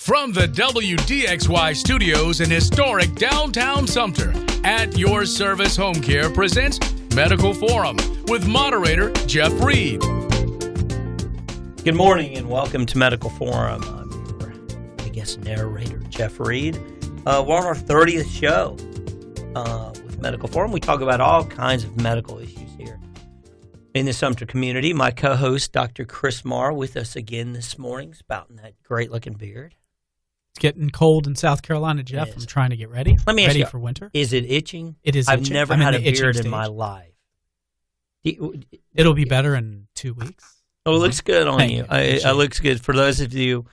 From the WDXY studios in historic downtown Sumter, At Your Service Home Care presents Medical Forum with moderator Jeff Reed. Good morning and welcome to Medical Forum. I'm your, narrator, Jeff Reed. We're on our 30th show with Medical Forum. We talk about all kinds of medical issues here in the Sumter community. My co-host, Dr. Chris Marr, with us again this morning, spouting that great-looking beard. It's getting cold in South Carolina, Jeff. I'm trying to get ready. Let me ask you, for winter. Is it itching? It is I've itching. never had a beard in my life. It'll be better in 2 weeks. Oh, it looks good on you. It looks good. For those of you,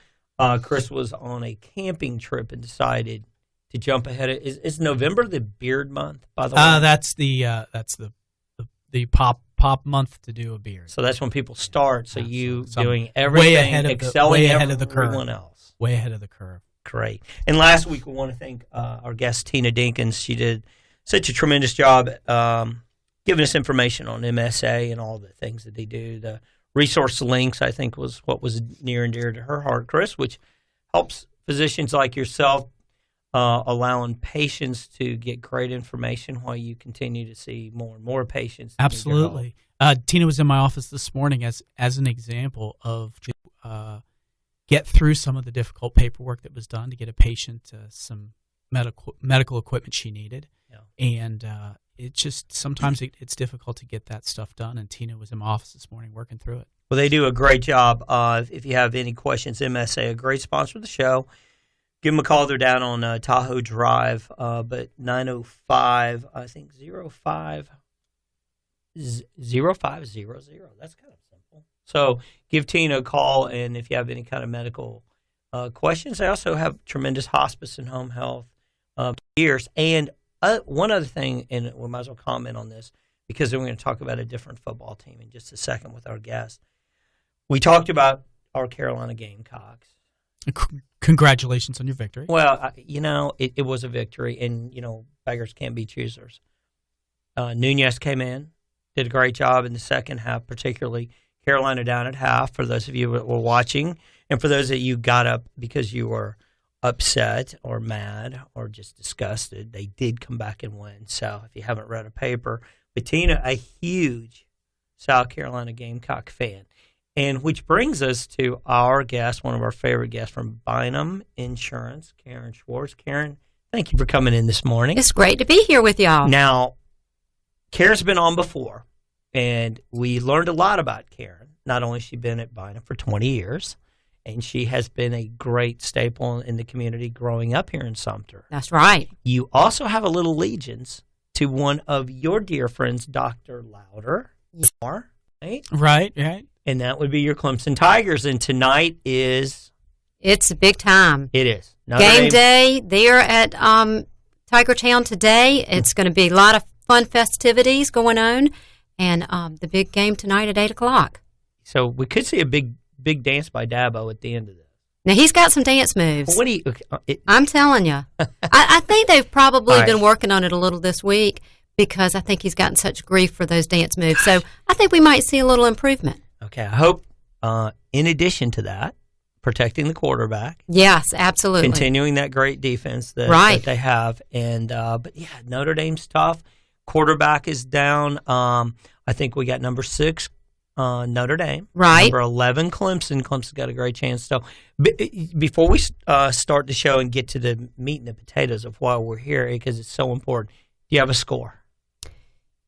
Chris was on a camping trip and decided to jump ahead. Is November the beard month, by the way? That's the pop month to do a beard. So that's when people start. So you So doing everything, excelling the curve. everyone else. Way ahead of the curve. Great. And last week, we want to thank our guest, Tina Dinkins. She did such a tremendous job giving us information on MSA and all the things that they do. The resource links, I think, was what was near and dear to her heart, Chris, which helps physicians like yourself allowing patients to get great information while you continue to see more and more patients. Absolutely. Tina was in my office this morning as an example of get through some of the difficult paperwork that was done to get a patient some medical equipment she needed. Yeah. And it just sometimes it's difficult to get that stuff done. And Tina was in my office this morning working through it. Well, they do a great job. If you have any questions, MSA, a great sponsor of the show. Give them a call. They're down on Tahoe Drive, but 905, I think 0500. That's kind of simple. So give Tina a call, and if you have any kind of medical questions, they also have tremendous hospice and home health years. And one other thing, and we might as well comment on this, because then we're going to talk about a different football team in just a second with our guest. We talked about our Carolina Gamecocks. Congratulations on your victory. Well, it was a victory, and, beggars can't be choosers. Nunez came in, did a great job in the second half, particularly Carolina down at half, for those of you that were watching, and for those of you got up because you were upset or mad or just disgusted, they did come back and win. So if you haven't read a paper, Bettina, a huge South Carolina Gamecock fan. And which brings us to our guest, one of our favorite guests from Bynum Insurannce, Caren Schwartz. Caren, thank you for coming in this morning. It's great to be here with y'all. Now, Caren's been on before, and we learned a lot about Caren. Not only has she been at Bynum for 20 years, and she has been a great staple in the community growing up here in Sumter. That's right. You also have a little allegiance to one of your dear friends, Dr. Louder. Right? Right. And that would be your Clemson Tigers. And tonight is... It's a big time. It is. Game day there at Tiger Town today. It's going to be a lot of fun festivities going on. And the big game tonight at 8 o'clock. So we could see a big dance by Dabo at the end of this. Now, he's got some dance moves. Well, what do you... I'm telling you. I think they've probably been working on it a little this week because I think he's gotten such grief for those dance moves. So I think we might see a little improvement. Okay, I hope, in addition to that, protecting the quarterback. Yes, absolutely. Continuing that great defense that they have. And but, yeah, Notre Dame's tough. Quarterback is down. I think we got number 6, Notre Dame. Right. Number 11, Clemson. Clemson's got a great chance. So before we start the show and get to the meat and the potatoes of why we're here, because it's so important, do you have a score?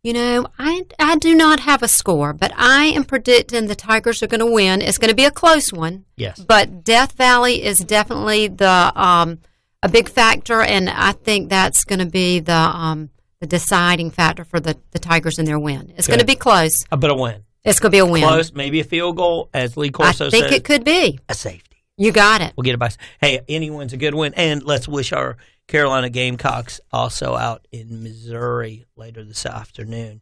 I do not have a score, but I am predicting the Tigers are going to win. It's going to be a close one. Yes. But Death Valley is definitely a big factor, and I think that's going to be the deciding factor for the Tigers in their win. It's going to be close. But a win. It's going to be a win. Close, maybe a field goal, as Lee Corso says. I think it could be. A safety. You got it. We'll get it by. Hey, any win's a good win. And let's wish our Carolina Gamecocks also out in Missouri later this afternoon.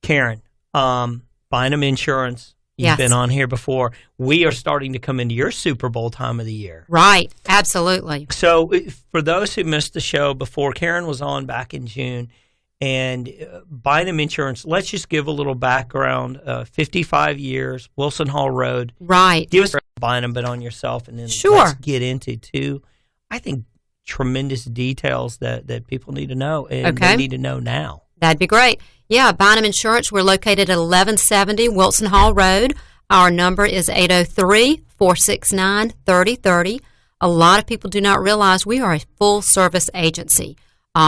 Caren, Bynum Insurannce, you've been on here before. We are starting to come into your Super Bowl time of the year. Right, absolutely. So for those who missed the show before, Caren was on back in June, And Bynum Insurance, let's just give a little background. 55 years, Wilson Hall Road. Right. Give us Bynum, but on yourself, and then Sure. let's get into two, I think, tremendous details that people need to know, and they need to know now. That'd be great. Yeah, Bynum Insurance. We're located at 1170 Wilson Hall Road. Our number is 803-469-3030. A lot of people do not realize we are a full-service agency.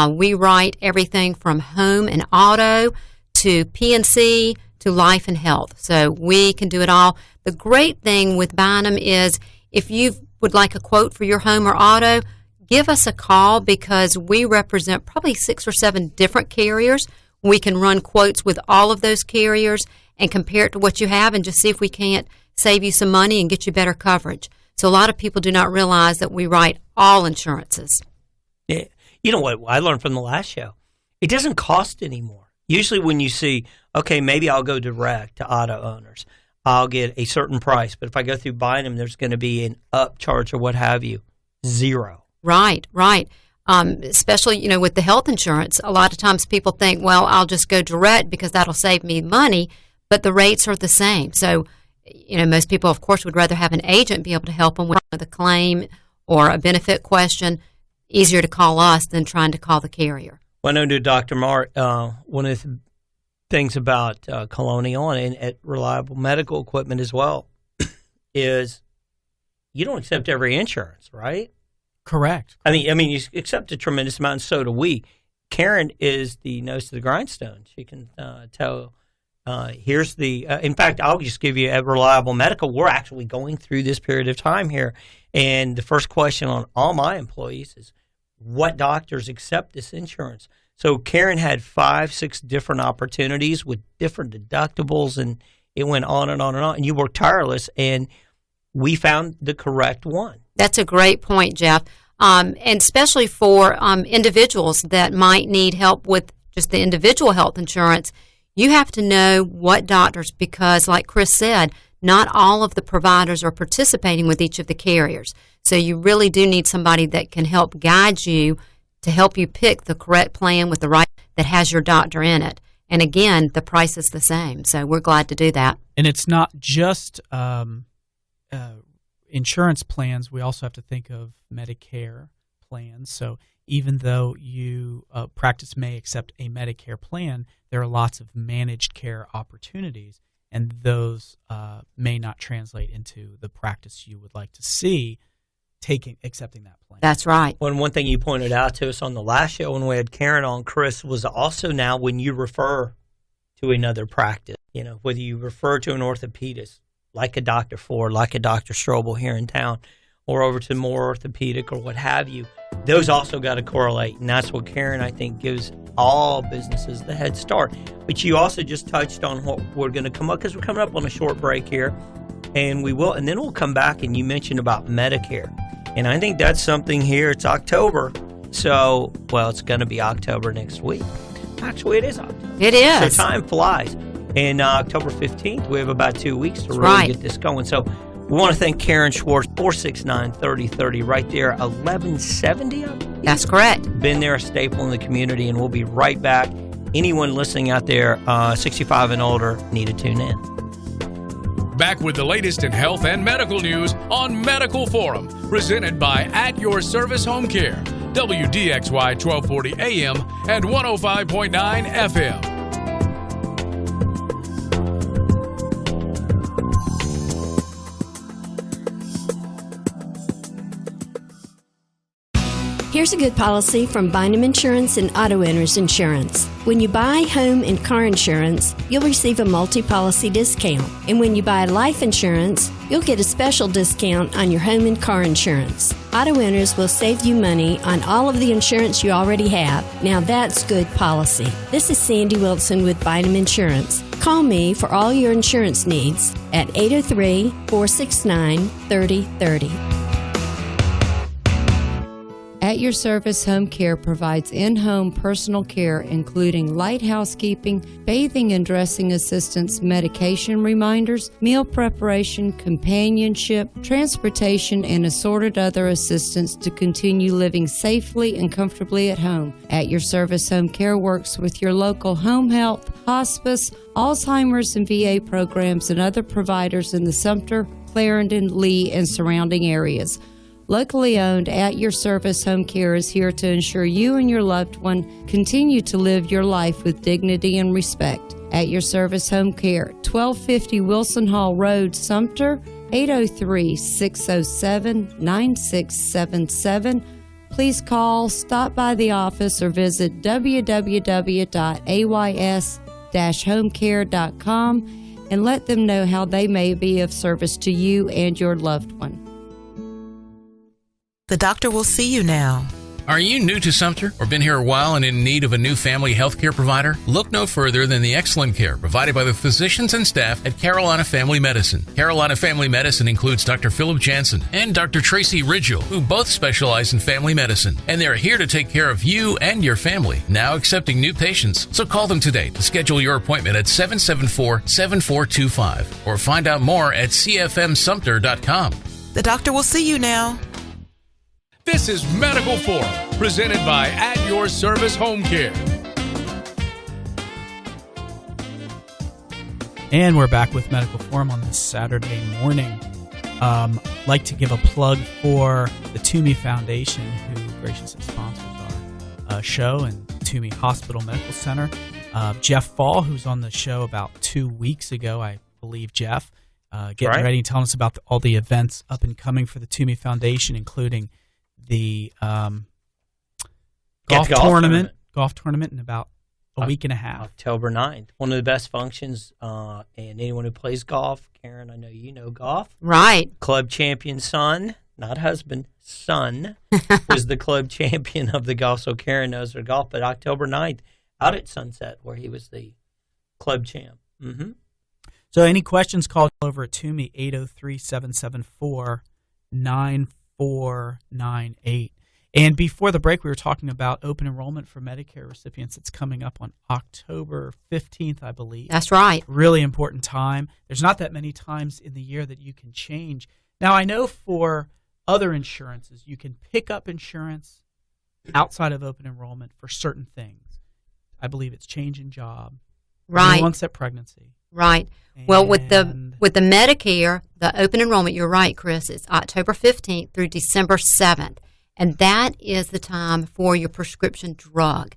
We write everything from home and auto to P&C to life and health. So we can do it all. The great thing with Bynum is if you would like a quote for your home or auto, give us a call because we represent probably 6 or 7 different carriers. We can run quotes with all of those carriers and compare it to what you have and just see if we can't save you some money and get you better coverage. So a lot of people do not realize that we write all insurances. Yeah. You know what I learned from the last show? It doesn't cost anymore. Usually when you see, okay, maybe I'll go direct to auto owners. I'll get a certain price. But if I go through Bynum, there's going to be an upcharge or what have you. Zero. Right. Especially, with the health insurance, a lot of times people think, well, I'll just go direct because that'll save me money, but the rates are the same. So, most people, of course, would rather have an agent be able to help them with a claim or a benefit question. Easier to call us than trying to call the carrier. Well, I know, Dr. Mark, one of the things about Colonial and at Reliable Medical Equipment as well is you don't accept every insurance, right? Correct. I mean, you accept a tremendous amount, and so do we. Caren is the nose to the grindstone. She can tell. Here's the. In fact, I'll just give you at Reliable Medical. We're actually going through this period of time here, and the first question on all my employees is, what doctors accept this insurance? So Caren had 5, 6 different opportunities with different deductibles, and it went on and on and on. And you worked tireless, and we found the correct one. That's a great point, Jeff. And especially for individuals that might need help with just the individual health insurance, you have to know what doctors, because like Chris said, not all of the providers are participating with each of the carriers. So you really do need somebody that can help guide you to help you pick the correct plan with the right that has your doctor in it. And again, the price is the same. So we're glad to do that. And it's not just insurance plans. We also have to think of Medicare plans. So even though you practice may accept a Medicare plan, there are lots of managed care opportunities, and those may not translate into the practice you would like to see accepting that plan. That's right. One thing you pointed out to us on the last show when we had Caren on, Chris, was also now when you refer to another practice, whether you refer to an orthopedist, like a Dr. Ford, like a Dr. Strobel here in town, or over to more orthopedic or what have you, those also got to correlate. And that's what Caren, I think, gives all businesses the head start. But you also just touched on what we're going to come up, because we're coming up on a short break here, and then we'll come back, and you mentioned about Medicare. And I think that's something here. It's October. So, it's going to be October next week. Actually, it is October. It is. So time flies. And October 15th, we have about 2 weeks to really get this going. So we want to thank Caren Schwartz, 469-3030, right there, 1170. That's correct. Been there, a staple in the community, and we'll be right back. Anyone listening out there, 65 and older, need to tune in. Back with the latest in health and medical news on Medical Forum, presented by At Your Service Home Care, WDXY 1240 AM and 105.9 FM. Here's a good policy from Bynum Insurance and Auto Owners Insurance. When you buy home and car insurance, you'll receive a multi-policy discount. And when you buy life insurance, you'll get a special discount on your home and car insurance. Auto Owners will save you money on all of the insurance you already have. Now that's good policy. This is Sandy Wilson with Bynum Insurance. Call me for all your insurance needs at 803-469-3030. At Your Service Home Care provides in-home personal care, including light housekeeping, bathing and dressing assistance, medication reminders, meal preparation, companionship, transportation, and assorted other assistance to continue living safely and comfortably at home. At Your Service Home Care works with your local home health, hospice, Alzheimer's and VA programs, and other providers in the Sumter, Clarendon, Lee, and surrounding areas. Locally owned, At Your Service Home Care is here to ensure you and your loved one continue to live your life with dignity and respect. At Your Service Home Care, 1250 Wilson Hall Road, Sumter, 803-607-9677. Please call, stop by the office, or visit www.ays-homecare.com and let them know how they may be of service to you and your loved one. The doctor will see you now. Are you new to Sumter or been here a while and in need of a new family health care provider? Look no further than the excellent care provided by the physicians and staff at Carolina Family Medicine. Carolina Family Medicine includes Dr. Philip Jansen and Dr. Tracy Ridgel, who both specialize in family medicine, and they're here to take care of you and your family, now accepting new patients. So call them today to schedule your appointment at 774-7425 or find out more at cfmsumter.com. The doctor will see you now. This is Medical Forum, presented by At Your Service Home Care. And we're back with Medical Forum on this Saturday morning. Like to give a plug for the Toomey Foundation, who graciously sponsors our show, and Toomey Hospital Medical Center. Jeff Fall, who's on the show about 2 weeks ago, I believe, Jeff, getting ready and telling us about all the events up and coming for the Toomey Foundation, including the golf tournament in about a week and a half. October 9th. One of the best functions, and anyone who plays golf, Caren, I know you know golf. Right. Club champion son, not husband, son, was the club champion of the golf. So Caren knows her golf. But October 9th, out at Sunset, where he was the club champ. Mm-hmm. So any questions, call over at Toomey, 803-774-9498. And before the break, we were talking about open enrollment for Medicare recipients. It's coming up on October 15th, I believe. That's right. Really important time. There's not that many times in the year that you can change. Now, I know for other insurances, you can pick up insurance outside of open enrollment for certain things. I believe it's change in job, right, onset pregnancy. Right. Well, with the Medicare, the open enrollment, you're right, Chris, it's October 15th through December 7th. And that is the time for your prescription drug.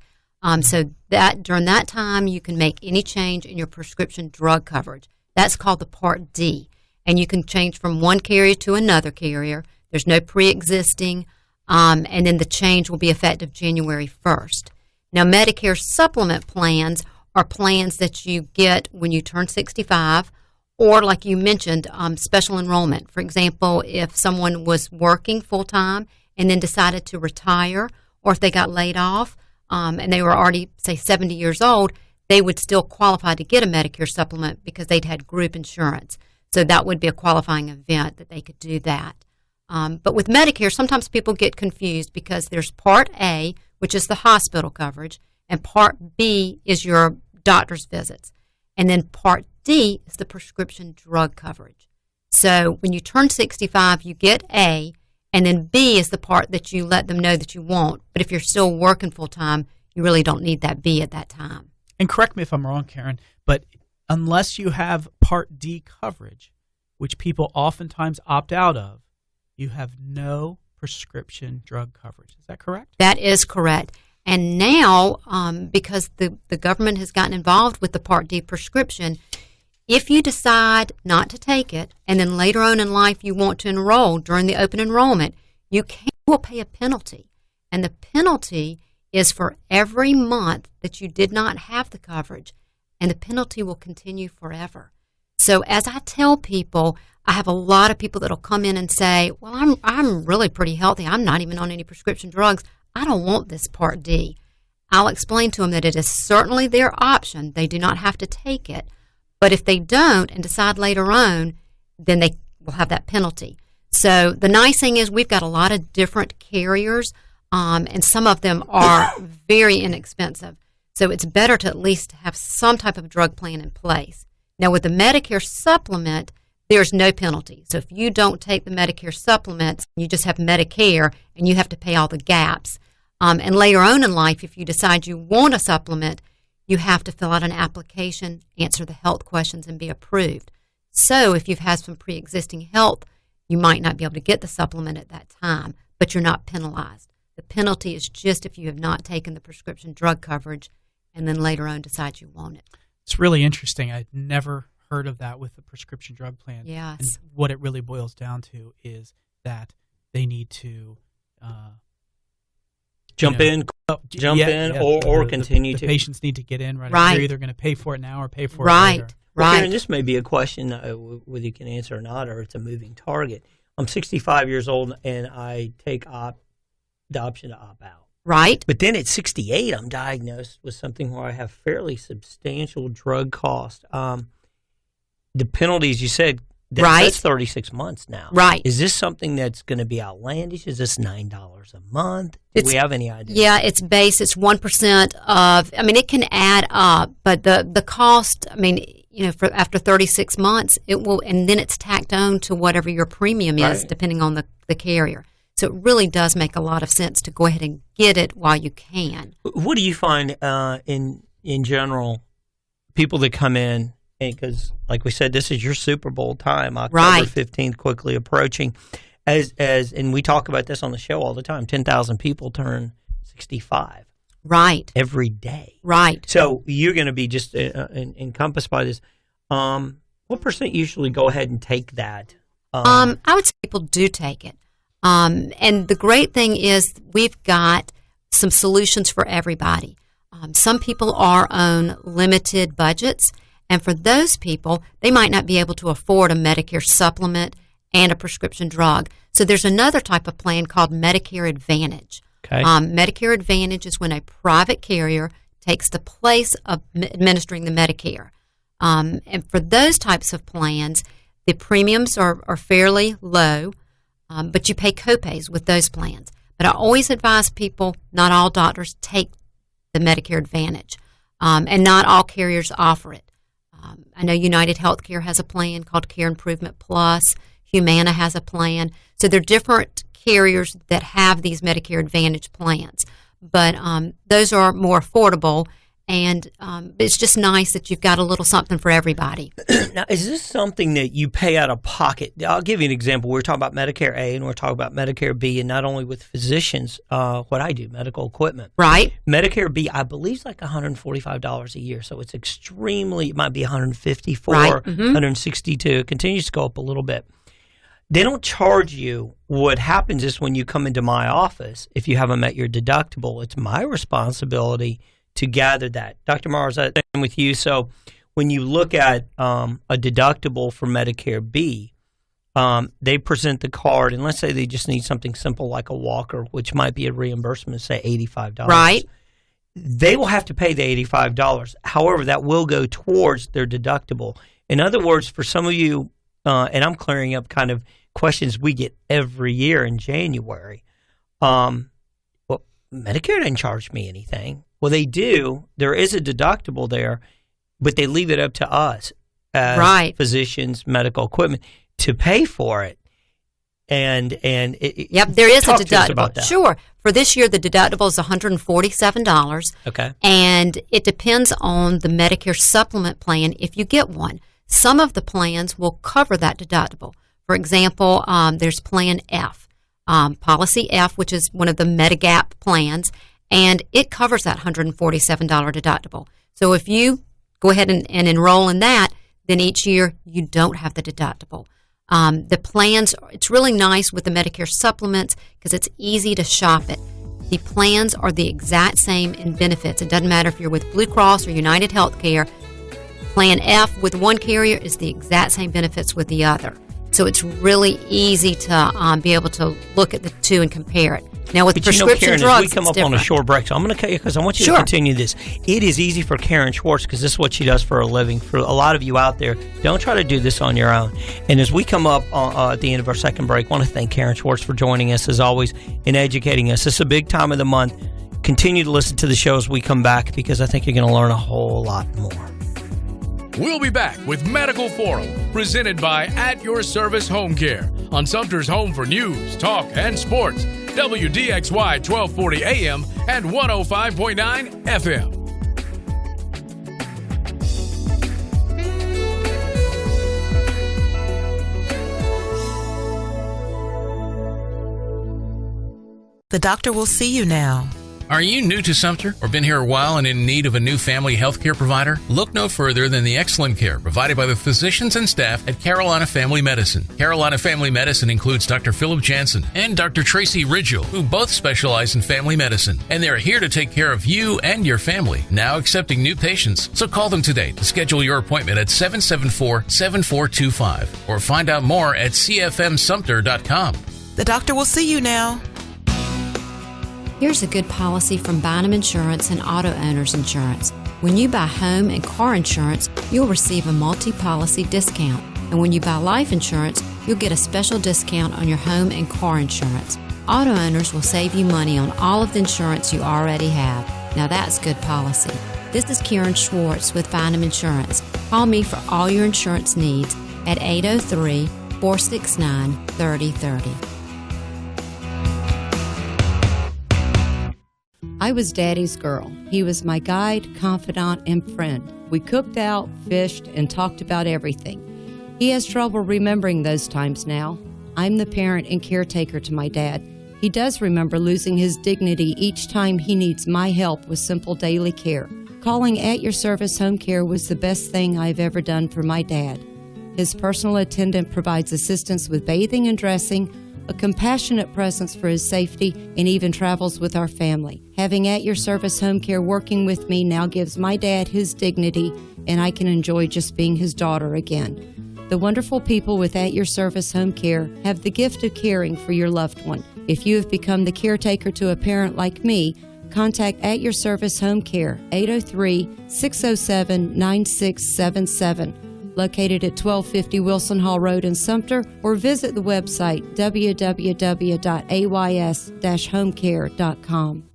So that during that time, you can make any change in your prescription drug coverage. That's called the Part D. And you can change from one carrier to another carrier. There's no pre-existing. And then the change will be effective January 1st. Now, Medicare supplement plans are plans that you get when you turn 65, or like you mentioned, special enrollment. For example, if someone was working full-time and then decided to retire, or if they got laid off and they were already, say, 70 years old, they would still qualify to get a Medicare supplement because they'd had group insurance. So that would be a qualifying event that they could do that. But with Medicare, sometimes people get confused because there's Part A, which is the hospital coverage, and Part B is your doctor's visits. And then Part D is the prescription drug coverage. So when you turn 65, you get A, and then B is the part that you let them know that you want. But if you're still working full-time, you really don't need that B at that time. And correct me if I'm wrong, Caren, but unless you have Part D coverage, which people oftentimes opt out of, you have no prescription drug coverage. Is that correct? That is correct. And now, because the government has gotten involved with the Part D prescription, if you decide not to take it, and then later on in life you want to enroll during the open enrollment, you will pay a penalty. And the penalty is for every month that you did not have the coverage, and the penalty will continue forever. So as I tell people, I have a lot of people that will come in and say, well, I'm really pretty healthy. I'm not even on any prescription drugs. I don't want this Part D. I'll explain to them that it is certainly their option. They do not have to take it. But if they don't and decide later on, then they will have that penalty. So the nice thing is we've got a lot of different carriers. and some of them are very inexpensive. So it's better to at least have some type of drug plan in place. Now, with the Medicare supplement, there's no penalty. So if you don't take the Medicare supplements, you just have Medicare, and you have to pay all the gaps. And later on in life, if you decide you want a supplement, you have to fill out an application, answer the health questions, and be approved. So if you've had some pre-existing health, you might not be able to get the supplement at that time, but you're not penalized. The penalty is just if you have not taken the prescription drug coverage and then later on decide you want it. It's really interesting. I'd never heard of that with the prescription drug plan. Yes. And what it really boils down to is that they need to jump in, or continue the to. Patients need to get in right. Right. They're either going to pay for it now or pay for it Right. later. Well, Right. Caren, this may be a question whether you can answer or not, or it's a moving target. I'm 65 years old, and I take the option to opt out. Right. But then at 68, I'm diagnosed with something where I have fairly substantial drug cost. The penalties, you said, that's 36 months now. Right. Is this something that's going to be outlandish? Is this $9 a month? Do we have any idea? Yeah, it's 1% of, it can add up, but the cost, for after 36 months, it will, and then it's tacked on to whatever your premium is, Right. depending on the carrier. So it really does make a lot of sense to go ahead and get it while you can. What do you find in general, people that come in, because like we said, this is your Super Bowl time, October Right. 15th, quickly approaching. And we talk about this on the show all the time, 10,000 people turn 65 Right. every day. Right. So you're going to be just encompassed by this. What percent usually go ahead and take that? I would say people do take it. And the great thing is we've got some solutions for everybody. Some people are on limited budgets, and for those people, they might not be able to afford a Medicare supplement and a prescription drug. So there's another type of plan called Medicare Advantage. Okay. Medicare Advantage is when a private carrier takes the place of administering the Medicare. And for those types of plans, the premiums are fairly low, but you pay copays with those plans. But I always advise people, not all doctors take the Medicare Advantage, and not all carriers offer it. I know United Healthcare has a plan called Care Improvement Plus. Humana has a plan. So there are different carriers that have these Medicare Advantage plans. But those are more affordable, and it's just nice that you've got a little something for everybody. Now, is this something that you pay out of pocket? I'll give you an example. We're talking about Medicare A and we're talking about Medicare B, and not only with physicians, what I do, medical equipment. Right. Medicare B, I believe, is like $145 a year, so it's extremely, it might be $154, Right. Mm-hmm. $162. It continues to go up a little bit. They don't charge you. What happens is when you come into my office, if you haven't met your deductible, it's my responsibility to gather that. Dr. Mars, I'm with you. So when you look at a deductible for Medicare B, they present the card, and let's say they just need something simple like a walker, which might be a reimbursement of, say, $85. Right. They will have to pay the $85. However, that will go towards their deductible. In other words, for some of you, and I'm clearing up kind of questions we get every year in January, well, Medicare didn't charge me anything. Well, they do. There is a deductible there, but they leave it up to us as Right. physicians, medical equipment, to pay for it. And Yep, there is a talk to us deductible. about that. Sure. For this year, the deductible is $147. Okay. And it depends on the Medicare supplement plan if you get one. Some of the plans will cover that deductible. For example, there's Plan F, Policy F, which is one of the Medigap plans, and it covers that $147 deductible. So if you go ahead and enroll in that, then each year you don't have the deductible. The plans, it's really nice with the Medicare supplements because it's easy to shop it. The plans are the exact same in benefits. It doesn't matter if you're with Blue Cross or United Healthcare. Plan F with one carrier is the exact same benefits with the other. So it's really easy to be able to look at the two and compare it. Now, with prescription Caren, drugs, as we come up on a short break, so I'm going to cut you because I want you to continue this. It is easy for Caren Schwartz because this is what she does for a living. For a lot of you out there, don't try to do this on your own. And as we come up at the end of our second break, I want to thank Caren Schwartz for joining us, as always, and educating us. This is a big time of the month. Continue to listen to the show as we come back because I think you're going to learn a whole lot more. We'll be back with Medical Forum, presented by At Your Service Home Care on Sumter's home for news, talk, and sports. WDXY 1240 AM and 105.9 FM. The doctor will see you now. Are you new to Sumter or been here a while and in need of a new family health care provider? Look no further than the excellent care provided by the physicians and staff at Carolina Family Medicine. Carolina Family Medicine includes Dr. Philip Jansen and Dr. Tracy Ridgel, who both specialize in family medicine. And they're here to take care of you and your family, now accepting new patients. So call them today to schedule your appointment at 774-7425 or find out more at cfmsumter.com. The doctor will see you now. Here's a good policy from Bynum Insurance and Auto Owners Insurance. When you buy home and car insurance, you'll receive a multi-policy discount. And when you buy life insurance, you'll get a special discount on your home and car insurance. Auto owners will save you money on all of the insurance you already have. Now that's good policy. This is Caren Schwartz with Bynum Insurance. Call me for all your insurance needs at 803-469-3030. I was Daddy's girl. He was my guide, confidant, and friend. We cooked out, fished, and talked about everything. He has trouble remembering those times now. I'm the parent and caretaker to my dad. He does remember losing his dignity each time he needs my help with simple daily care. Calling At Your Service Home Care was the best thing I've ever done for my dad. His personal attendant provides assistance with bathing and dressing, a compassionate presence for his safety, and even travels with our family. Having At Your Service Home Care working with me now gives my dad his dignity, and I can enjoy just being his daughter again. The wonderful people with At Your Service Home Care have the gift of caring for your loved one. If you have become the caretaker to a parent like me, contact At Your Service Home Care, 803-607-9677. Located at 1250 Wilson Hall Road in Sumter, or visit the website www.ays-homecare.com.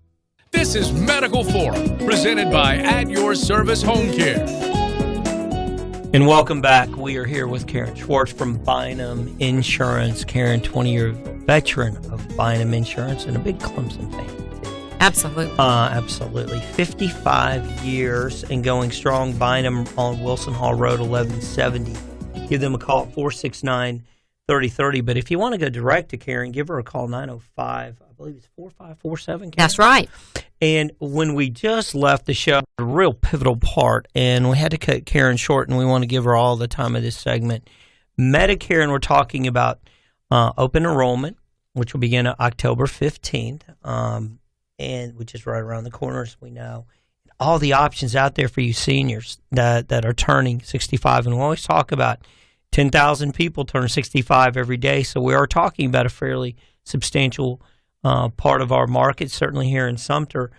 This is Medical Forum, presented by At Your Service Home Care. And welcome back. We are here with Caren Schwartz from Bynum Insurance. Caren, 20-year veteran of Bynum Insurance and a big Clemson fan. Absolutely. Absolutely. 55 years and going strong. Bynum on Wilson Hall Road, 1170. Give them a call at 469-3030. But if you want to go direct to Caren, give her a call, 905. I believe it's 4547. Caren. That's right. And when we just left the show, a real pivotal part, and we had to cut Caren short, and we want to give her all the time of this segment. Medicare, and we're talking about open enrollment, which will begin October 15th. And which is right around the corner, as we know. All the options out there for you seniors that are turning 65. And we always talk about 10,000 people turn 65 every day. So we are talking about a fairly substantial part of our market, certainly here in Sumter,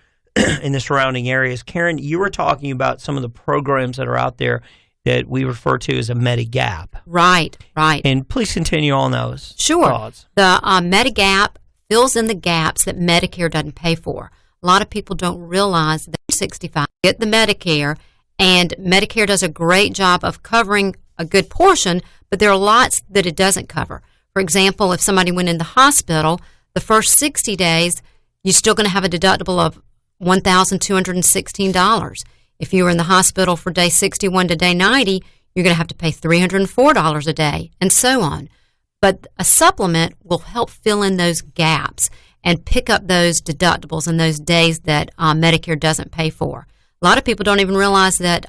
in the surrounding areas. Caren, you were talking about some of the programs that are out there that we refer to as a Medigap. Right, right. And please continue on those thoughts. The Medigap fills in the gaps that Medicare doesn't pay for. A lot of people don't realize that 65 get the Medicare, and Medicare does a great job of covering a good portion, but there are lots that it doesn't cover. For example, if somebody went in the hospital, the first 60 days, you're still going to have a deductible of $1,216. If you were in the hospital for day 61 to day 90, you're going to have to pay $304 a day, and so on. But a supplement will help fill in those gaps and pick up those deductibles and those days that Medicare doesn't pay for. A lot of people don't even realize that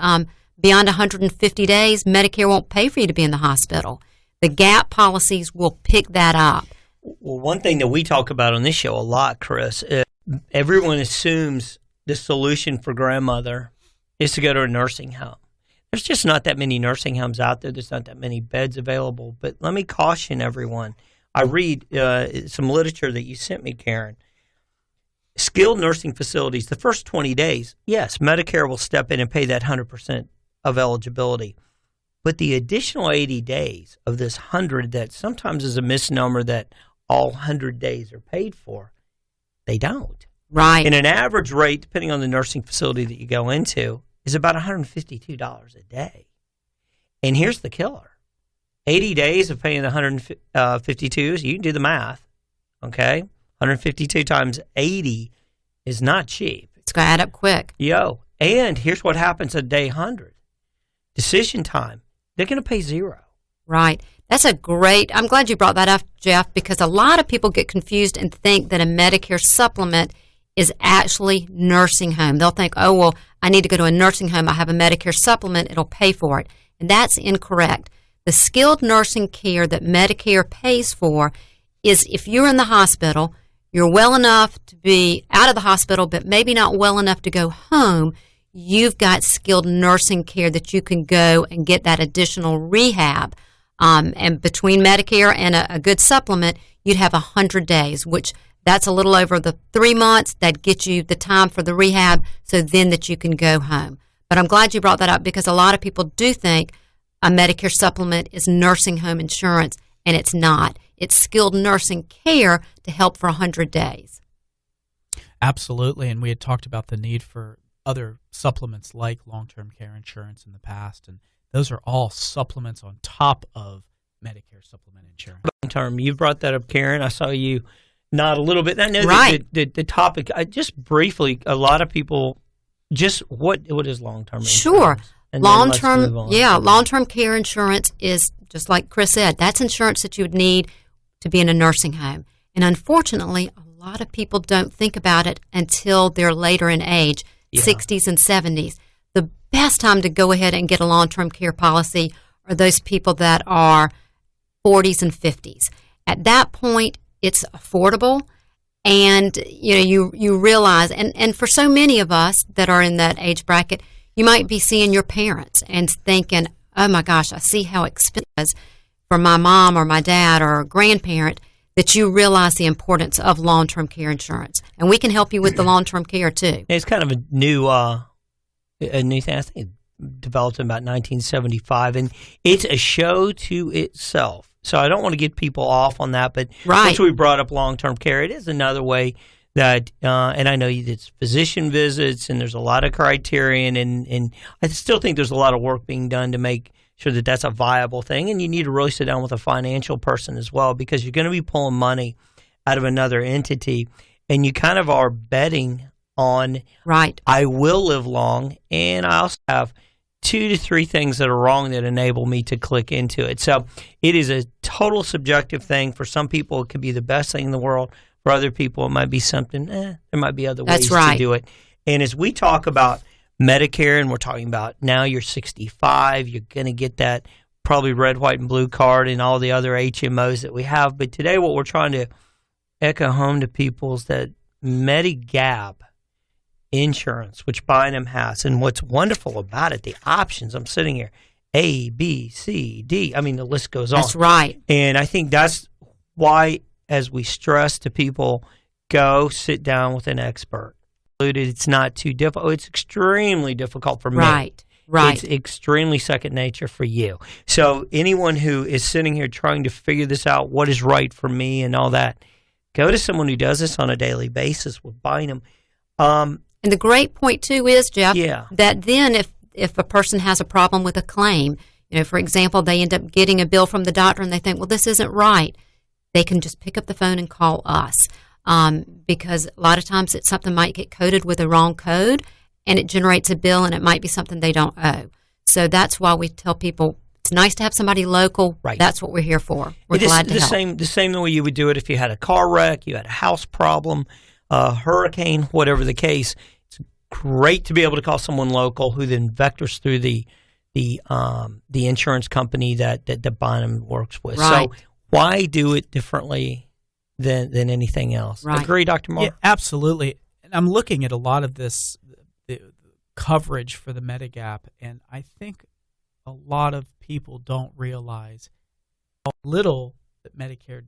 beyond 150 days, Medicare won't pay for you to be in the hospital. The gap policies will pick that up. Well, one thing that we talk about on this show a lot, Chris, everyone assumes the solution for grandmother is to go to a nursing home. there's just not that many nursing homes out there. There's not that many beds available. But let me caution everyone. I read some literature that you sent me, Caren. Skilled nursing facilities, the first 20 days, yes, Medicare will step in and pay that 100% of eligibility. But the additional 80 days of this 100 that sometimes is a misnomer that all 100 days are paid for, they don't. Right. And an average rate, depending on the nursing facility that you go into, is about $152 a day. And here's the killer. 80 days of paying the 152, so you can do the math, okay? 152 times 80 is not cheap. It's going to add up quick. And here's what happens at day 100. Decision time, they're going to pay zero. Right. That's a great, I'm glad you brought that up, Jeff, because a lot of people get confused and think that a Medicare supplement is actually nursing home. They'll think, oh, well, I need to go to a nursing home. I have a Medicare supplement. It'll pay for it. And that's incorrect. The skilled nursing care that Medicare pays for is if you're in the hospital, you're well enough to be out of the hospital, but maybe not well enough to go home, you've got skilled nursing care that you can go and get that additional rehab. And between Medicare and a good supplement, you'd have 100 days, which that's a little over the 3 months. That gets you the time for the rehab so then that you can go home. But I'm glad you brought that up because a lot of people do think a Medicare supplement is nursing home insurance, and it's not. It's skilled nursing care to help for 100 days. Absolutely, and we had talked about the need for other supplements like long-term care insurance in the past, and those are all supplements on top of Medicare supplement insurance. Long-term, you brought that up, Caren. I saw you nod a little bit. I know right. the topic, just briefly, a lot of people, just what is long-term insurance? Sure. And long-term care insurance is, just like Chris said, that's insurance that you would need to be in a nursing home. And unfortunately, a lot of people don't think about it until they're later in age, 60s and 70s. The best time to go ahead and get a long-term care policy are those people that are 40s and 50s. At that point, it's affordable, and you realize, and for so many of us that are in that age bracket, you might be seeing your parents and thinking, oh my gosh, I see how expensive it is for my mom or my dad or a grandparent, that you realize the importance of long-term care insurance. And we can help you with the long-term care too. It's kind of a new thing. I think it developed in about 1975, and it's a show to itself. So I don't want to get people off on that, but once we brought up long-term care, it is another way that, and I know it's physician visits, and there's a lot of criterion, and I still think there's a lot of work being done to make sure that that's a viable thing, and you need to really sit down with a financial person as well, because you're going to be pulling money out of another entity, and you kind of are betting on, I will live long, and I also have 2 to 3 things that are wrong that enable me to click into it. So it is a total subjective thing. For some people, it could be the best thing in the world. For other people, it might be something, there might be other ways to do it. And as we talk about Medicare, and we're talking about now you're 65, you're going to get that probably red, white, and blue card and all the other HMOs that we have. But today what we're trying to echo home to people is that Medigap insurance, which Bynum has, and what's wonderful about it, the options, I'm sitting here, A, B, C, D, I mean, the list goes on. That's right. And I think that's why, as we stress to people, go sit down with an expert. It's not too difficult. It's extremely difficult for me. Right. It's extremely second nature for you. So anyone who is sitting here trying to figure this out, what is right for me and all that, go to someone who does this on a daily basis with Bynum. And the great point, too, is, Jeff, that then if a person has a problem with a claim, for example, they end up getting a bill from the doctor and they think, well, this isn't right, they can just pick up the phone and call us. Because a lot of times it's something might get coded with a wrong code, and it generates a bill, and it might be something they don't owe. So that's why we tell people it's nice to have somebody local. Right. That's what we're here for. We're glad to help. The same way you would do it if you had a car wreck, you had a house problem, a hurricane, whatever the case. It's great to be able to call someone local who then vectors through the insurance company that Bynum works with. Right. So why do it differently than anything else? Right. Agree, Dr. Moore? Yeah, absolutely. And I'm looking at a lot of this the coverage for the Medigap, and I think a lot of people don't realize how little that Medicare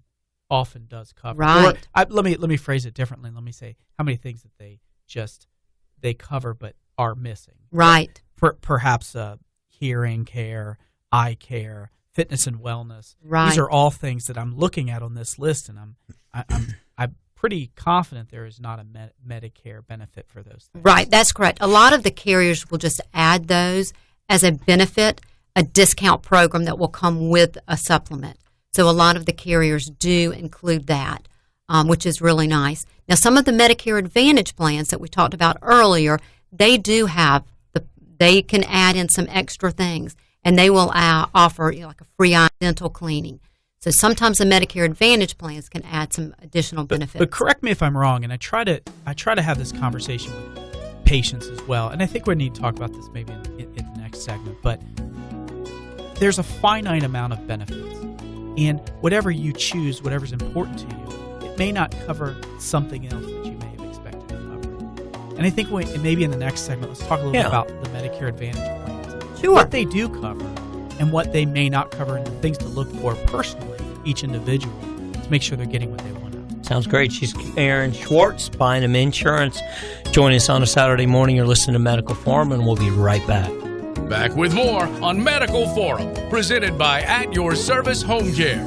often does cover. Right. Or, let me phrase it differently. Let me say how many things that they cover but are missing. Right. Perhaps hearing care, eye care, fitness and wellness. Right. These are all things that I'm looking at on this list, and I'm pretty confident there is not a Medicare benefit for those things. Right, that's correct. A lot of the carriers will just add those as a benefit, a discount program that will come with a supplement. So a lot of the carriers do include that, which is really nice. Now, some of the Medicare Advantage plans that we talked about earlier, they do have they can add in some extra things, and they will offer like a free eye dental cleaning. So sometimes the Medicare Advantage plans can add some additional benefits. But correct me if I'm wrong, and I try to have this conversation with patients as well, and I think we need to talk about this maybe in the next segment. But there's a finite amount of benefits, and whatever you choose, whatever's important to you, it may not cover something else that you may have expected to cover. And I think maybe in the next segment, let's talk a little bit about the Medicare Advantage plans. Sure. What they do cover and what they may not cover, and the things to look for personally, each individual, to make sure they're getting what they want. Sounds great. She's Caren Schwartz, Bynum Insurance. Join us on a Saturday morning. You're listening to Medical Forum, and we'll be right back. Back with more on Medical Forum, presented by At Your Service Home Care.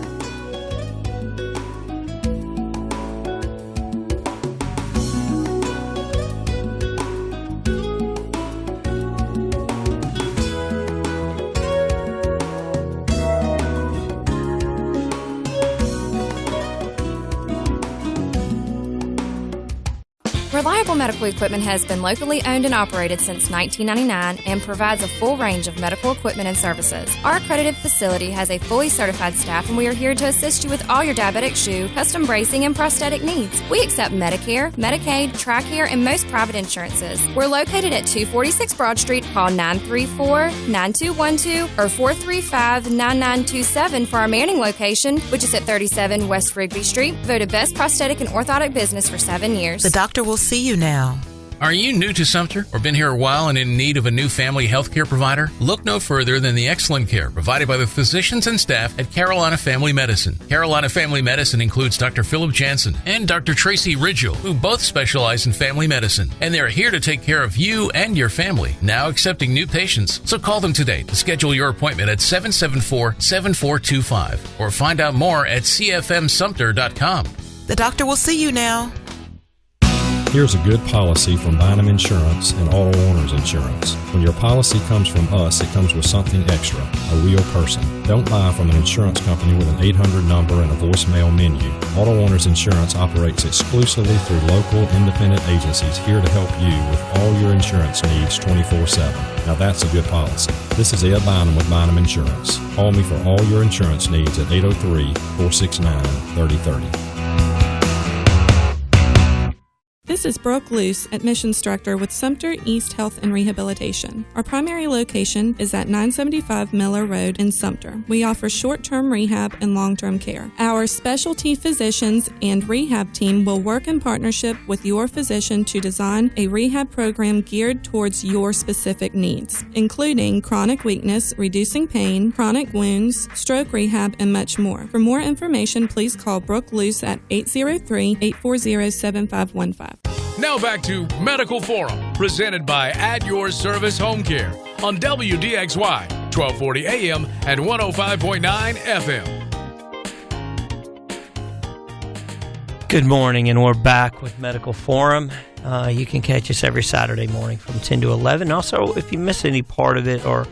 Reliable Medical Equipment has been locally owned and operated since 1999 and provides a full range of medical equipment and services. Our accredited facility has a fully certified staff, and we are here to assist you with all your diabetic shoe, custom bracing, and prosthetic needs. We accept Medicare, Medicaid, TRICARE, and most private insurances. We're located at 246 Broad Street. Call 934-9212 or 435-9927 for our Manning location, which is at 37 West Rigby Street. Voted Best Prosthetic and Orthotic Business for 7 years. The doctor will see you now. Are you new to Sumter or been here a while and in need of a new family health care provider? Look no further than the excellent care provided by the physicians and staff at Carolina Family Medicine. Carolina Family Medicine includes Dr. Philip Jansen and Dr. Tracy Ridgel, who both specialize in family medicine. And they're here to take care of you and your family, now accepting new patients. So call them today to schedule your appointment at 774-7425 or find out more at cfmsumter.com. The doctor will see you now. Here's a good policy from Bynum Insurance and Auto Owners Insurance. When your policy comes from us, it comes with something extra, a real person. Don't buy from an insurance company with an 800 number and a voicemail menu. Auto Owners Insurance operates exclusively through local independent agencies here to help you with all your insurance needs 24/7. Now that's a good policy. This is Ed Bynum with Bynum Insurance. Call me for all your insurance needs at 803-469-3030. This is Brooke Luce, Admission Instructor with Sumter East Health and Rehabilitation. Our primary location is at 975 Miller Road in Sumter. We offer short-term rehab and long-term care. Our specialty physicians and rehab team will work in partnership with your physician to design a rehab program geared towards your specific needs, including chronic weakness, reducing pain, chronic wounds, stroke rehab, and much more. For more information, please call Brooke Luce at 803-840-7515. Now back to Medical Forum, presented by At Your Service Home Care on WDXY, 1240 AM and 105.9 FM. Good morning, and we're back with Medical Forum. You can catch us every Saturday morning from 10 to 11. Also, if you miss any part of it or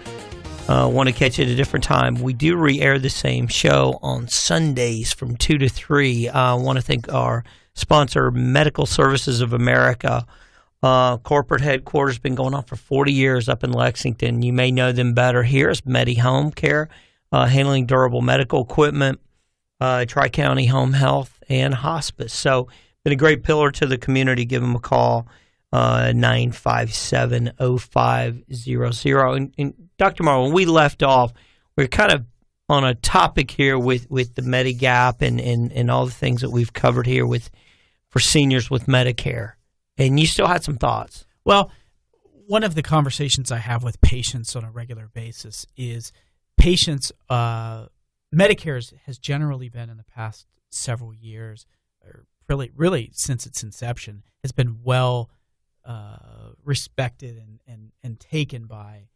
want to catch it at a different time, we do re-air the same show on Sundays from 2 to 3. I want to thank our sponsor, Medical Services of America. Corporate headquarters, been going on for 40 years up in Lexington. You may know them better here as Medi Home Care, handling durable medical equipment, Tri-County Home Health, and Hospice. So been a great pillar to the community. Give them a call, 957-0500. And Dr. Morrow, when we left off, we're kind of on a topic here with the Medigap and all the things that we've covered here for seniors with Medicare. And you still had some thoughts. Well, one of the conversations I have with patients on a regular basis is patients, Medicare has generally been in the past several years, or really since its inception, has been well respected and taken by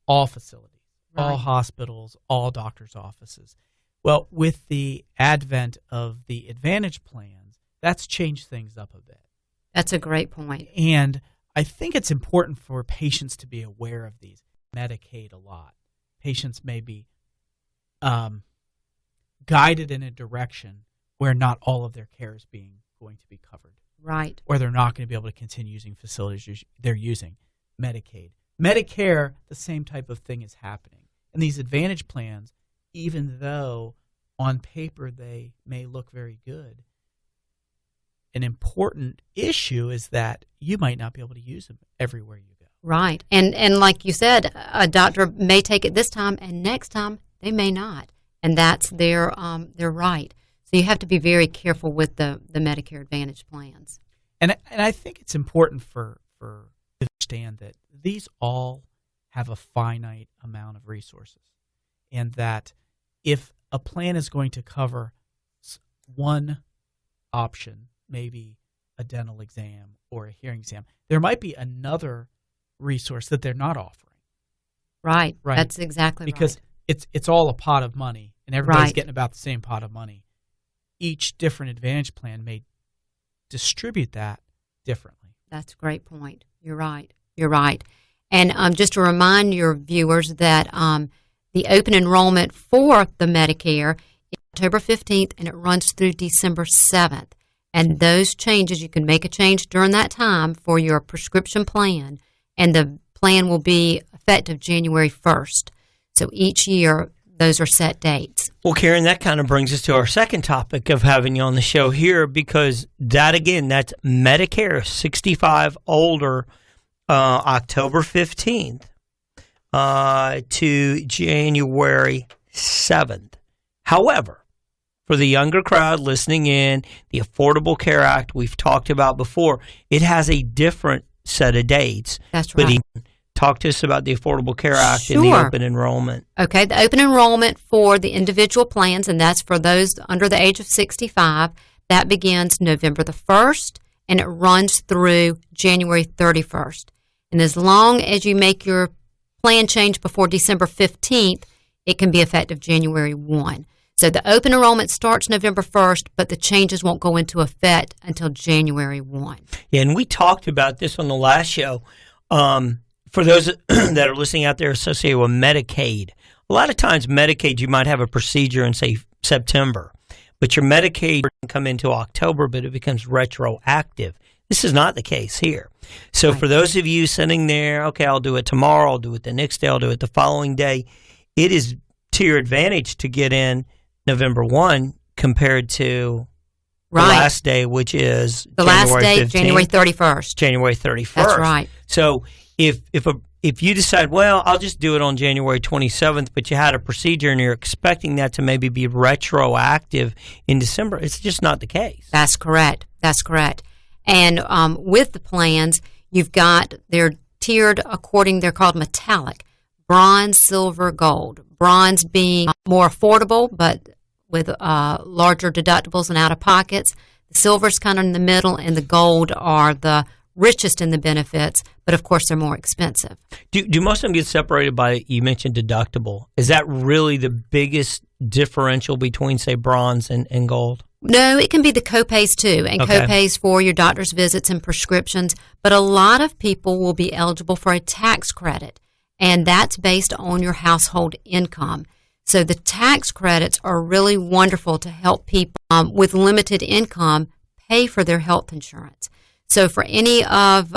all facilities, all hospitals, all doctors' offices. Well, with the advent of the Advantage plans, that's changed things up a bit. That's a great point. And I think it's important for patients to be aware of these. Medicaid a lot. Patients may be guided in a direction where not all of their care is going to be covered. Right. Or they're not going to be able to continue using facilities they're using. Medicaid. Medicare, the same type of thing is happening. And these Advantage plans, even though on paper they may look very good, an important issue is that you might not be able to use them everywhere you go. Right. And like you said, a doctor may take it this time, and next time they may not. And that's their right. So you have to be very careful with the Medicare Advantage plans. And I think it's important for to understand that these all have a finite amount of resources, and that if a plan is going to cover one option, maybe a dental exam or a hearing exam, there might be another resource that they're not offering. Right. That's exactly because right. it's all a pot of money, and everybody's getting about the same pot of money. Each different Advantage plan may distribute that differently. That's a great point. You're right. And just to remind your viewers that the open enrollment for the Medicare is October 15th, and it runs through December 7th. And those changes, you can make a change during that time for your prescription plan, and the plan will be effective January 1st. So each year, those are set dates. Well, Caren, that kind of brings us to our second topic of having you on the show here, because that's Medicare 65 older, October 15th to January 7th. However, for the younger crowd listening in, the Affordable Care Act we've talked about before, it has a different set of dates. That's right. But talk to us about the Affordable Care Act and the open enrollment. Okay, the open enrollment for the individual plans, and that's for those under the age of 65, that begins November the 1st, and it runs through January 31st. And as long as you make your plan change before December 15th, it can be effective January 1. So the open enrollment starts November 1st, but the changes won't go into effect until January 1. Yeah, and we talked about this on the last show. For those that are listening out there associated with Medicaid, a lot of times Medicaid, you might have a procedure in, say, September, but your Medicaid doesn't come into October, but it becomes retroactive. This is not the case here. So for those of you sitting there, okay, I'll do it tomorrow, I'll do it the next day, I'll do it the following day, it is to your advantage to get in November 1 compared to the last day, which is the January last day, 15th, January 31st. January 31st. That's right. So if you decide, well, I'll just do it on January 27th, but you had a procedure and you're expecting that to maybe be retroactive in December, it's just not the case. That's correct. And with the plans, you've got, they're tiered according, they're called metallic, bronze, silver, gold. Bronze being more affordable, but with larger deductibles and out-of-pockets. The silver's kind of in the middle, and the gold are the richest in the benefits, but of course they're more expensive. Do most of them get separated by, you mentioned deductible? Is that really the biggest differential between, say, bronze and gold? No, it can be the copays too, and copays for your doctor's visits and prescriptions, but a lot of people will be eligible for a tax credit, and that's based on your household income. So the tax credits are really wonderful to help people with limited income pay for their health insurance. So for any of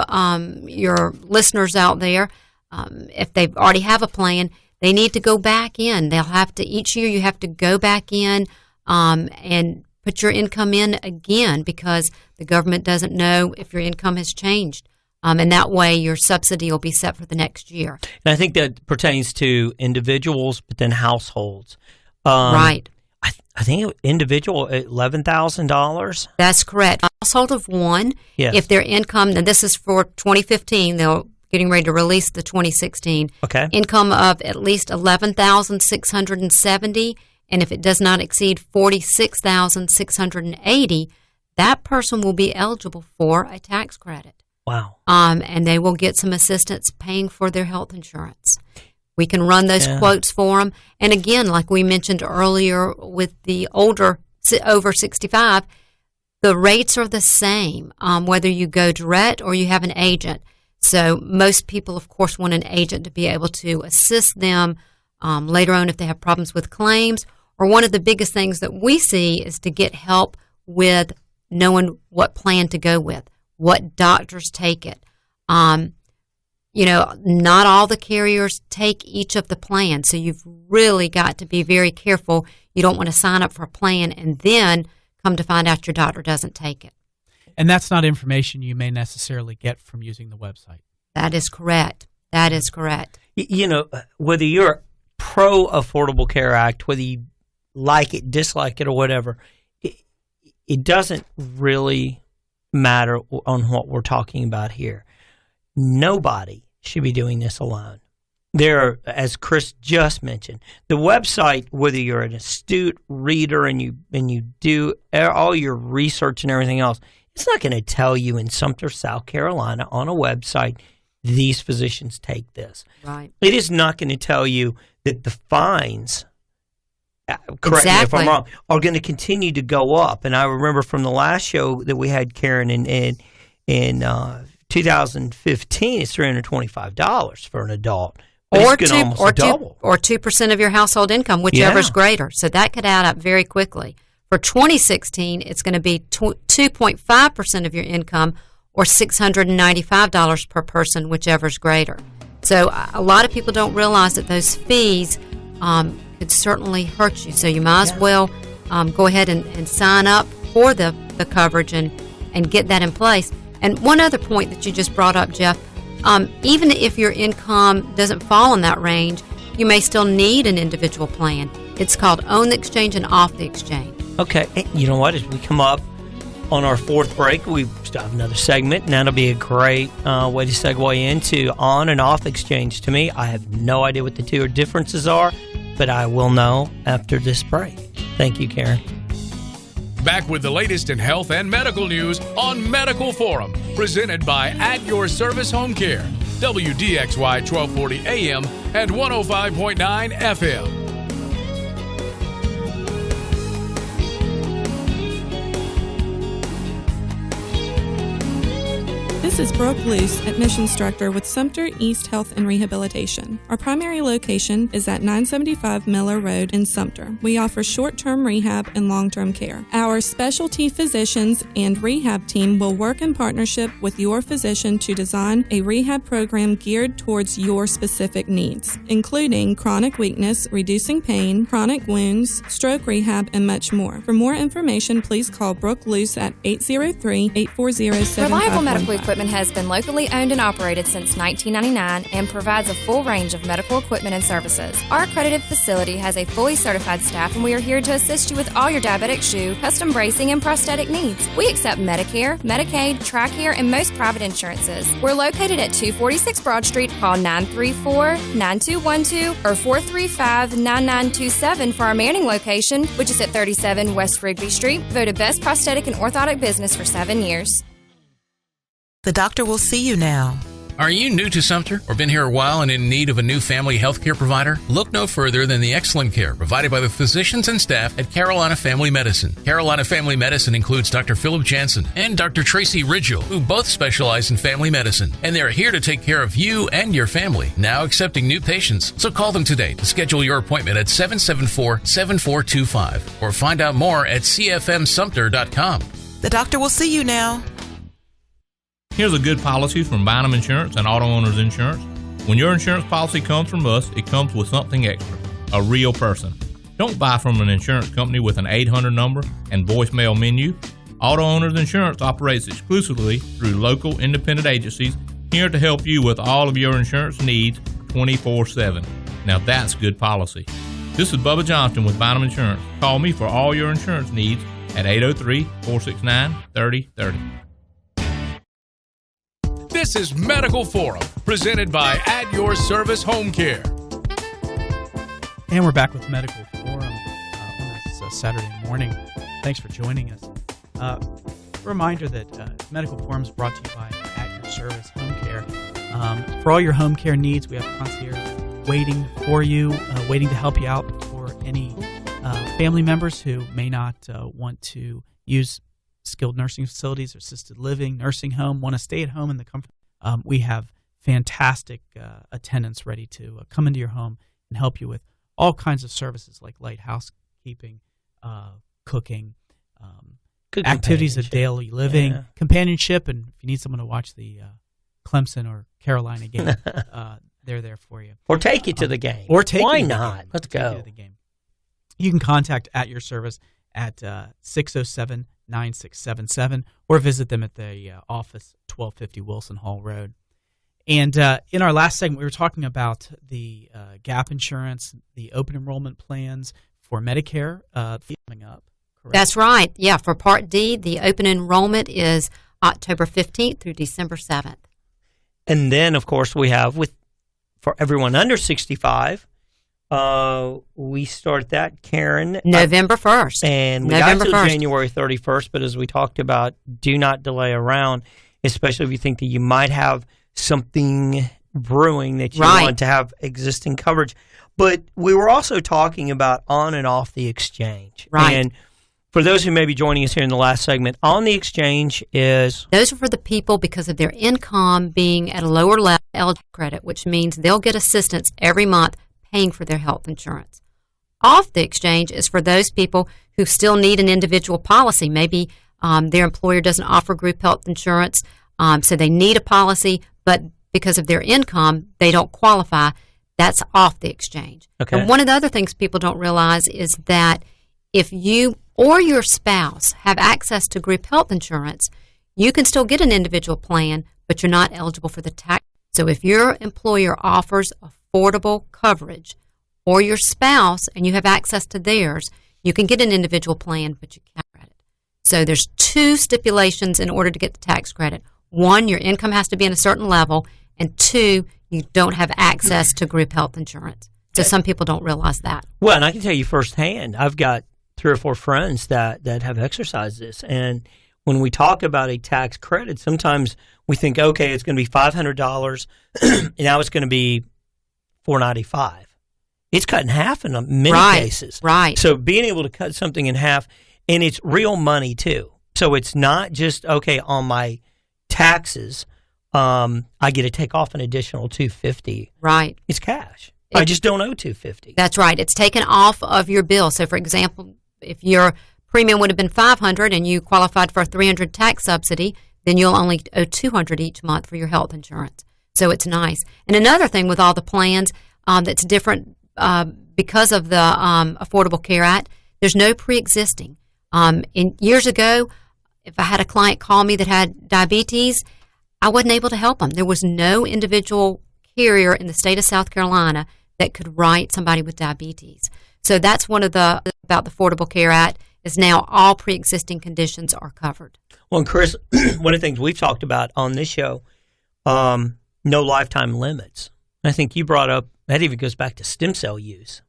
your listeners out there, if they already have a plan, they need to go back in. They'll have to, each year you have to go back in and put your income in again, because the government doesn't know if your income has changed. And that way your subsidy will be set for the next year. And I think that pertains to individuals, but then households. Right. I think individual, $11,000. That's correct. A household of one, if their income, and this is for 2015, they'll getting ready to release the 2016. Okay. Income of at least $11,670, and if it does not exceed $46,680, that person will be eligible for a tax credit. Wow. And they will get some assistance paying for their health insurance. We can run those quotes for them. And again, like we mentioned earlier with the older, over 65, the rates are the same, whether you go direct or you have an agent. So most people, of course, want an agent to be able to assist them later on if they have problems with claims. Or one of the biggest things that we see is to get help with knowing what plan to go with, what doctors take it. Not all the carriers take each of the plans, so you've really got to be very careful. You don't want to sign up for a plan and then come to find out your doctor doesn't take it. And that's not information you may necessarily get from using the website. That is correct. That is correct. Whether you're pro Affordable Care Act, whether you like it, dislike it, or whatever, it doesn't really matter on what we're talking about here. Nobody should be doing this alone. There are, as Chris just mentioned, the website, whether you're an astute reader and you do all your research and everything else, it's not going to tell you in Sumter, South Carolina on a website, these physicians take this. Right. It is not going to tell you that the fines, correct me if I'm wrong, are going to continue to go up. And I remember from the last show that we had, Caren, in 2015, it's $325 for an adult. Or 2% of your household income, whichever is greater. So that could add up very quickly. For 2016, it's going to be 2.5% of your income, or $695 per person, whichever is greater. So a lot of people don't realize that those fees could certainly hurt you. So you might as well go ahead and sign up for the coverage and get that in place. And one other point that you just brought up, Jeff, even if your income doesn't fall in that range, you may still need an individual plan. It's called On the Exchange and Off the Exchange. Okay. You know what? As we come up on our fourth break, we still have another segment, and that'll be a great way to segue into On and Off Exchange. To me, I have no idea what the two differences are, but I will know after this break. Thank you, Caren. Back with the latest in health and medical news on Medical Forum, presented by At Your Service Home Care, WDXY 1240 AM and 105.9 FM. This is Brooke Luce, admission instructor with Sumter East Health and Rehabilitation. Our primary location is at 975 Miller Road in Sumter. We offer short-term rehab and long-term care. Our specialty physicians and rehab team will work in partnership with your physician to design a rehab program geared towards your specific needs, including chronic weakness, reducing pain, chronic wounds, stroke rehab, and much more. For more information, please call Brooke Luce at 803-840-7515. Reliable medical equipment has been locally owned and operated since 1999 and provides a full range of medical equipment and services. Our accredited facility has a fully certified staff, and we are here to assist you with all your diabetic shoe, custom bracing, and prosthetic needs. We accept Medicare, Medicaid, TRICARE, and most private insurances. We're located at 246 Broad Street. Call 934-9212 or 435-9927 for our Manning location, which is at 37 West Rigby Street, voted best prosthetic and orthotic business for 7 years. The doctor will see you now. Are you new to Sumter or been here a while and in need of a new family health care provider? Look no further than the excellent care provided by the physicians and staff at Carolina Family Medicine. Carolina Family Medicine includes Dr. Philip Jansen and Dr. Tracy Ridgel, who both specialize in family medicine. And they're here to take care of you and your family, now accepting new patients. So call them today to schedule your appointment at 774-7425 or find out more at cfmsumter.com. The doctor will see you now. Here's a good policy from Bynum Insurance and Auto Owners Insurance. When your insurance policy comes from us, it comes with something extra, a real person. Don't buy from an insurance company with an 800 number and voicemail menu. Auto Owners Insurance operates exclusively through local independent agencies here to help you with all of your insurance needs 24/7. Now that's good policy. This is Bubba Johnson with Bynum Insurance. Call me for all your insurance needs at 803-469-3030. This is Medical Forum, presented by At Your Service Home Care. And we're back with Medical Forum on this Saturday morning. Thanks for joining us. Reminder that Medical Forum is brought to you by At Your Service Home Care. For all your home care needs, we have concierge waiting for you, waiting to help you out for any family members who may not want to use skilled nursing facilities or assisted living, nursing home, want to stay at home in the comfort. We have fantastic attendants ready to come into your home and help you with all kinds of services like light housekeeping, cooking, activities of daily living, companionship, and if you need someone to watch the Clemson or Carolina game, they're there for you. Or take you to the game. Why not? Let's go. To the game. You can contact At Your Service at 607-9677 or visit them at the office, 1250 Wilson Hall Road. And in our last segment, we were talking about the gap insurance, the open enrollment plans for Medicare coming up. Correct? That's right. Yeah, for Part D, the open enrollment is October 15th through December 7th. And then, of course, we have for everyone under 65, we start that, Caren, November 1st. And we got to January 31st, but as we talked about, do not delay around, especially if you think that you might have something brewing that you want to have existing coverage. But we were also talking about on and off the exchange. Right. And for those who may be joining us here in the last segment, on the exchange is... Those are for the people because of their income being at a lower level eligible credit, which means they'll get assistance every month paying for their health insurance. Off the exchange is for those people who still need an individual policy. Maybe their employer doesn't offer group health insurance, so they need a policy, but because of their income, they don't qualify. That's off the exchange. Okay. And one of the other things people don't realize is that if you or your spouse have access to group health insurance, you can still get an individual plan, but you're not eligible for the tax. So if your employer offers affordable coverage or your spouse and you have access to theirs, you can get an individual plan, but you can't credit. So there's two stipulations in order to get the tax credit. One, your income has to be in a certain level, and two, you don't have access to group health insurance. So some people don't realize that. Well, and I can tell you firsthand, I've got 3 or 4 friends that have exercised this. And when we talk about a tax credit, sometimes we think, okay, it's going to be $500, and now it's going to be $495. It's cut in half in many cases. Right. So being able to cut something in half, and it's real money too. So it's not just, okay, on my taxes, I get to take off an additional $250. Right. It's cash. I just don't owe $250. That's right. It's taken off of your bill. So, for example, if your premium would have been $500 and you qualified for a $300 tax subsidy, then you'll only owe $200 each month for your health insurance. So it's nice. And another thing with all the plans that's different because of the Affordable Care Act, there's no pre-existing. Years ago, if I had a client call me that had diabetes, I wasn't able to help them. There was no individual carrier in the state of South Carolina that could write somebody with diabetes. So that's one of the about the Affordable Care Act is now all pre-existing conditions are covered. Well, and Chris, one of the things we've talked about on this show, no lifetime limits. I think you brought up that even goes back to stem cell use.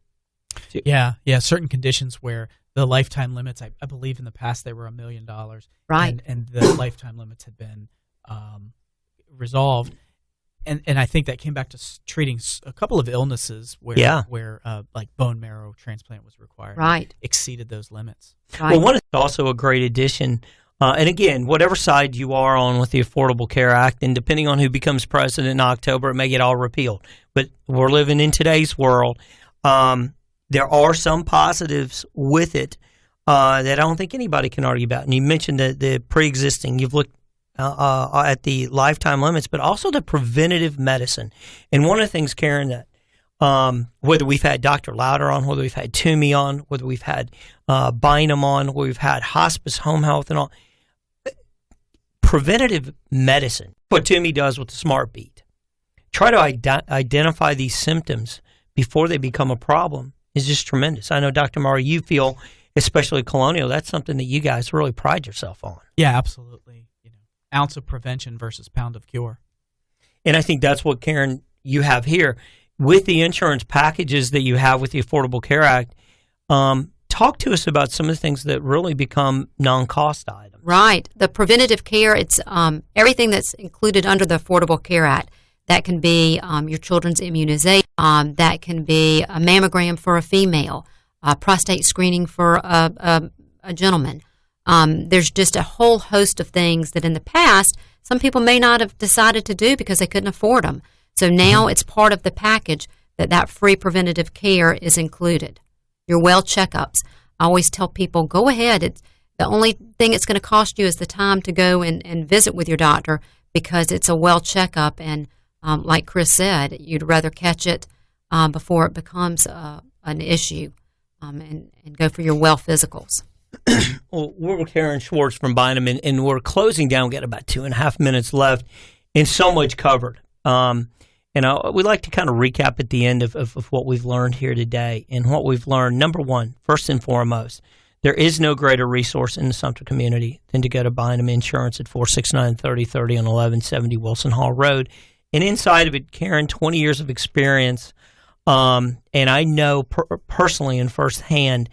Yeah, certain conditions where the lifetime limits, I believe in the past they were $1 million. Right. And the lifetime limits had been resolved. And I think that came back to treating a couple of illnesses where like bone marrow transplant was required. Right. Exceeded those limits. Right. Well, one is also a great addition. And again, whatever side you are on with the Affordable Care Act, and depending on who becomes president in October, it may get all repealed. But we're living in today's world. There are some positives with it that I don't think anybody can argue about. And you mentioned the pre-existing. You've looked at the lifetime limits, but also the preventative medicine. And one of the things, Caren, that whether we've had Dr. Lauder on, whether we've had Toomey on, whether we've had Bynum on, whether we've had hospice, home health, and all, preventative medicine, what Toomey does with the Smart Beat, try to identify these symptoms before they become a problem is just tremendous. I know, Dr. Murray, you feel, especially Colonial, that's something that you guys really pride yourself on. Yeah, absolutely. Ounce of prevention versus pound of cure. And I think that's what, Caren, you have here. With the insurance packages that you have with the Affordable Care Act, talk to us about some of the things that really become non-cost items. Right. The preventative care, it's everything that's included under the Affordable Care Act. That can be your children's immunization. That can be a mammogram for a female, prostate screening for a gentleman. There's just a whole host of things that in the past some people may not have decided to do because they couldn't afford them. So now it's part of the package that free preventative care is included. Your well checkups. I always tell people, go ahead. It's the only thing it's going to cost you is the time to go and visit with your doctor, because it's a well checkup. And like Chris said, you'd rather catch it before it becomes an issue, and go for your well physicals. Well, we're with Caren Schwartz from Bynum, and we're closing down. We've got about 2.5 minutes left, and so much covered. We'd like to kind of recap at the end of what we've learned here today. And what we've learned, number one, first and foremost, there is no greater resource in the Sumter community than to go to Bynum Insurance at 469-3030 on 1170 Wilson Hall Road. And inside of it, Caren, 20 years of experience, and I know personally and firsthand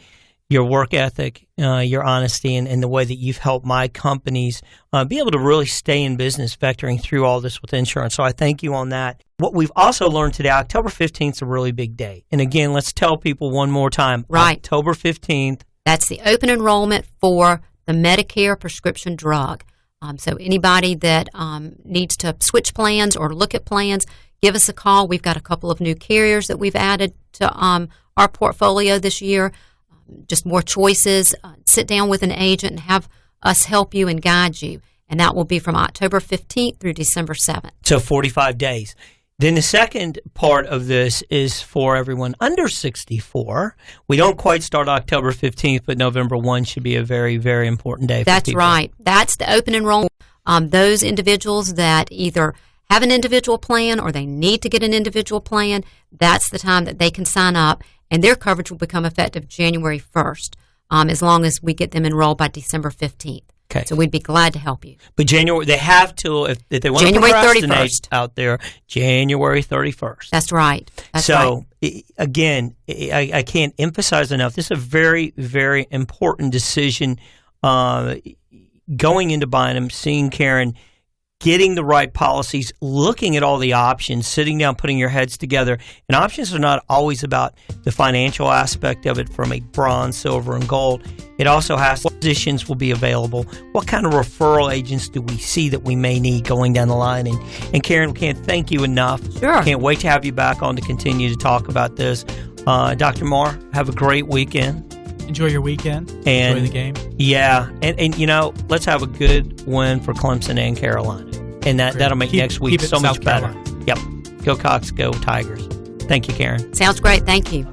your work ethic, your honesty, and the way that you've helped my companies be able to really stay in business vectoring through all this with insurance. So I thank you on that. What we've also learned today, October 15th is a really big day. And again, let's tell people one more time. Right. October 15th. That's the open enrollment for the Medicare prescription drug. So anybody that needs to switch plans or look at plans, give us a call. We've got a couple of new carriers that we've added to our portfolio this year. Just more choices. Sit down with an agent and have us help you and guide you. And that will be from October 15th through December 7th. So 45 days. Then the second part of this is for everyone under 64. We don't quite start October 15th, but November 1 should be a very, very important day for That's people. right. That's the open enrollment. Those individuals that either have an individual plan or they need to get an individual plan, that's the time that they can sign up, and their coverage will become effective January 1st, as long as we get them enrolled by December 15th. Okay. So we'd be glad to help you. But January, they have to, if they want January to procrastinate 31st. out there, January 31st. That's right. Again, I can't emphasize enough, this is a very, very important decision going into Bynum, seeing Caren, getting the right policies, looking at all the options, sitting down, putting your heads together. And options are not always about the financial aspect of it from a bronze, silver, and gold. It also has what positions will be available, what kind of referral agents do we see that we may need going down the line. And Caren, we can't thank you enough. Sure. Can't wait to have you back on to continue to talk about this. Dr. Marr, have a great weekend. Enjoy your weekend. And enjoy the game. Yeah. And let's have a good win for Clemson and Carolina. And that'll make next week so much better. Yep. Go Cox, go Tigers. Thank you, Caren. Sounds great. Thank you.